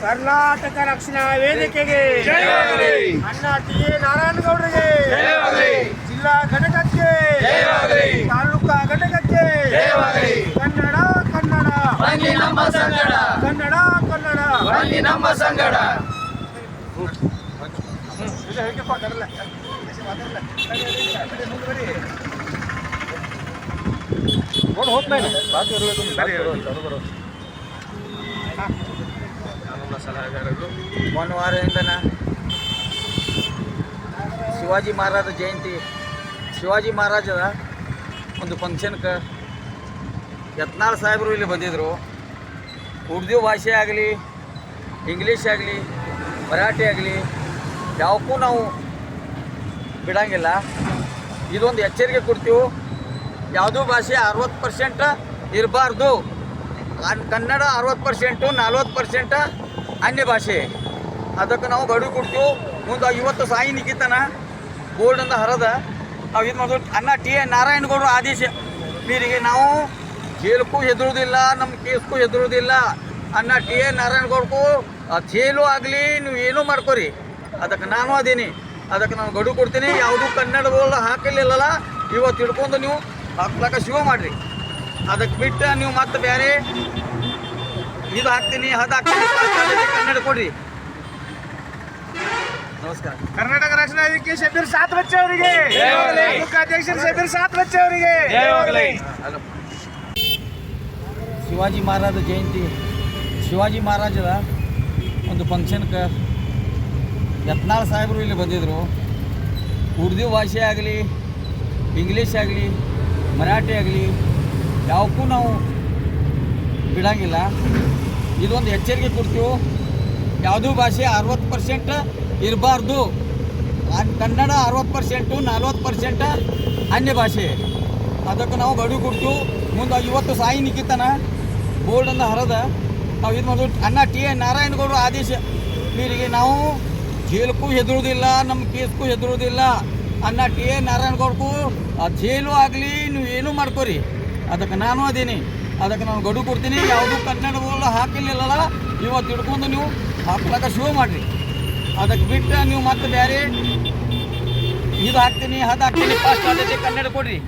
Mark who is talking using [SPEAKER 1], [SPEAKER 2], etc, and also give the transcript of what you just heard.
[SPEAKER 1] ಕರ್ನಾಟಕ ರಕ್ಷಣಾ ವೇದಿಕೆಗೆ ಅಣ್ಣ ಟಿ.ಎ. ನಾರಾಯಣಗೌಡರಿಗೆ, ಜಿಲ್ಲಾ ಘಟಕಕ್ಕೆ, ತಾಲೂಕಾ ಘಟಕಕ್ಕೆ ಕನ್ನಡ ಕನ್ನಡ
[SPEAKER 2] ನಮ್ಮ ಸಂಗಡ,
[SPEAKER 1] ಕನ್ನಡ ಕನ್ನಡ
[SPEAKER 2] ನಮ್ಮ ಸಂಗಡ.
[SPEAKER 3] ಭಾನುವಾರದಿಂದನ ಶಿವಾಜಿ ಮಹಾರಾಜ ಜಯಂತಿ, ಶಿವಾಜಿ ಮಹಾರಾಜರ ಒಂದು ಫಂಕ್ಷನ್ಗೆ ಯತ್ನಾಳ್ ಸಾಹೇಬರು ಇಲ್ಲಿ ಬಂದಿದ್ದರು. ಉರ್ದು ಭಾಷೆ ಆಗಲಿ, ಇಂಗ್ಲೀಷ್ ಆಗಲಿ, ಮರಾಠಿ ಆಗಲಿ ಯಾವಕ್ಕೂ ನಾವು ಬಿಡಂಗಿಲ್ಲ. ಇದೊಂದು ಎಚ್ಚರಿಕೆ ಕೊಡ್ತೀವಿ, ಯಾವುದೂ ಭಾಷೆ 60% ಇರಬಾರ್ದು. ಕನ್ನಡ 60%, 40% ಅನ್ಯ ಭಾಷೆ. ಅದಕ್ಕೆ ನಾವು ಗಡುವು ಕೊಡ್ತೀವಿ. ಮುಂದೆ ಇವತ್ತು ಸಾಯಿ ನಿಖಿತನ ಬೋರ್ಡಿಂದ ಹರದ ನಾವು ಇದು ಮಾಡೋದು. ಅಣ್ಣ ಟಿ.ಎ. ನಾರಾಯಣಗೌಡರು ಆದೇಶ ಮೇರೆಗೆ ನಾವು ಜೈಲಕ್ಕೂ ಹೆದರುವುದಿಲ್ಲ, ನಮ್ಮ ಕೇಸ್ಗೂ ಹೆದರುವುದಿಲ್ಲ. ಅಣ್ಣ ಟಿ.ಎ. ನಾರಾಯಣಗೌಡಕ್ಕೂ ಜೈಲು ಆಗಲಿ, ನೀವು ಏನೂ ಮಾಡ್ಕೊರಿ, ಅದಕ್ಕೆ ನಾನು ಅದೀನಿ. ಅದಕ್ಕೆ ನಾನು ಗಡುವು ಕೊಡ್ತೀನಿ. ಯಾವುದೂ ಕನ್ನಡಗಳು ಹಾಕಲಿಲ್ಲಲ್ಲ, ಇವತ್ತು ಹಿಡ್ಕೊಂಡು ನೀವು ಹಾಕ್ಲಾಕ ಶಿವ ಮಾಡಿರಿ. ಅದಕ್ಕೆ ಬಿಟ್ಟು ನೀವು ಮತ್ತೆ ಬೇರೆ ಇದು ಹಾಕ್ತೀನಿ, ಅದು ಹಾಕ್ತೀನಿ, ಕನ್ನಡ ಕೊಡ್ರಿ. ನಮಸ್ಕಾರ.
[SPEAKER 1] ಕರ್ನಾಟಕ ರಕ್ಷಣಾ ವೇದಿಕೆ ಶಬೀರ್ ಸಾತ್ ಬಚ್ಚೆ ಅವರಿಗೆ, ಅಧ್ಯಕ್ಷರು ಶಬೀರ್ ಸಾತ್ ಬಚ್ಚೆ ಅವರಿಗೆ.
[SPEAKER 3] ಹಲೋ. ಶಿವಾಜಿ ಮಹಾರಾಜ ಜಯಂತಿ, ಶಿವಾಜಿ ಮಹಾರಾಜರ ಒಂದು ಫಂಕ್ಷನ್ಗೆ ಯತ್ನಾಳ್ ಸಾಹೇಬರು ಇಲ್ಲಿ ಬಂದಿದ್ದರು. ಉರ್ದು ಭಾಷೆ ಆಗಲಿ, ಇಂಗ್ಲೀಷ್ ಆಗಲಿ, ಮರಾಠಿ ಆಗಲಿ ಯಾವಕ್ಕೂ ನಾವು ಬಿಡಂಗಿಲ್ಲ. ಇದೊಂದು ಎಚ್ಚರಿಕೆ ಕೊಡ್ತೀವಿ, ಯಾವುದೂ ಭಾಷೆ 60% ಇರಬಾರ್ದು. ಕನ್ನಡ 60%, 40% ಅನ್ಯ ಭಾಷೆ. ಅದಕ್ಕೆ ನಾವು ಗಡುವು ಕೊಡ್ತೀವಿ. ಮುಂದೆ ಇವತ್ತು ಸಾಯಿ ನಿಖಿತನ ಬೋರ್ಡಿಂದ ಹರದ ನಾವು ಇದು ಮಾಡೋದು. ಅಣ್ಣ ಟಿ.ಎ. ನಾರಾಯಣಗೌಡರು ಆದೇಶ ಮೇರೆಗೆ ನಾವು ಜೈಲಕ್ಕೂ ಹೆದರುವುದಿಲ್ಲ, ನಮ್ಮ ಕೇಸ್ಗೂ ಹೆದರುವುದಿಲ್ಲ. ಅಣ್ಣ ಟಿ.ಎ. ನಾರಾಯಣಗೌಡಕ್ಕೂ ಜೈಲು ಆಗಲಿ, ನೀವು ಏನೂ ಮಾಡ್ಕೊರಿ, ಅದಕ್ಕೆ ನಾನು ಅದೀನಿ. ಅದಕ್ಕೆ ನಾನು ಗಡುವು ಕೊಡ್ತೀನಿ. ಯಾವುದೂ ಕನ್ನಡಗಳು ಹಾಕಿಲ್ಲಲ್ಲ, ಇವತ್ತು ಹಿಡ್ಕೊಂಡು ನೀವು ಹಾಕ್ಲಾಕ ಶಿವ ಮಾಡಿರಿ. ಅದಕ್ಕೆ ಬಿಟ್ಟು ನೀವು ಮತ್ತೆ ಬೇರೆ ಇದು ಹಾಕ್ತೀನಿ, ಅದು ಹಾಕ್ತೀನಿ, ಫಸ್ಟ್ ಆದ್ಯತೆ ಕನ್ನಡ ಕೊಡ್ರಿ.